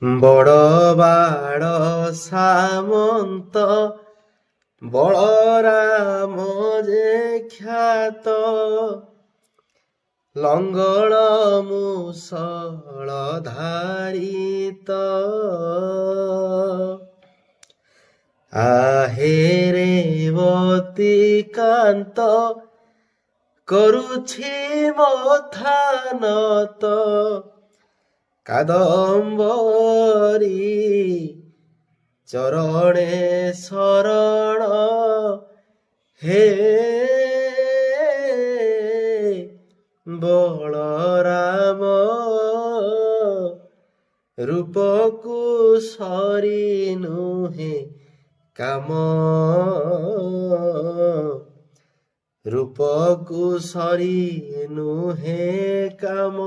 ବଡ଼ ବାଡ଼ ସାମନ୍ତ ବଳରାମ ଯେ ଖ୍ୟାତ ଲଙ୍ଗଳ ମୂଷଳ ଧାରିତ ଆହେରେବତୀ କାନ୍ତ କରୁଛି ମଥାନତ କାଦମ୍ବରୀ ଚରଣେ ଶରଣ ହେ ବଳରାମ ରୂପକୁ ସରି ନୁହେଁ କାମ ରୂପକୁ ସରି ନୁହେଁ କାମ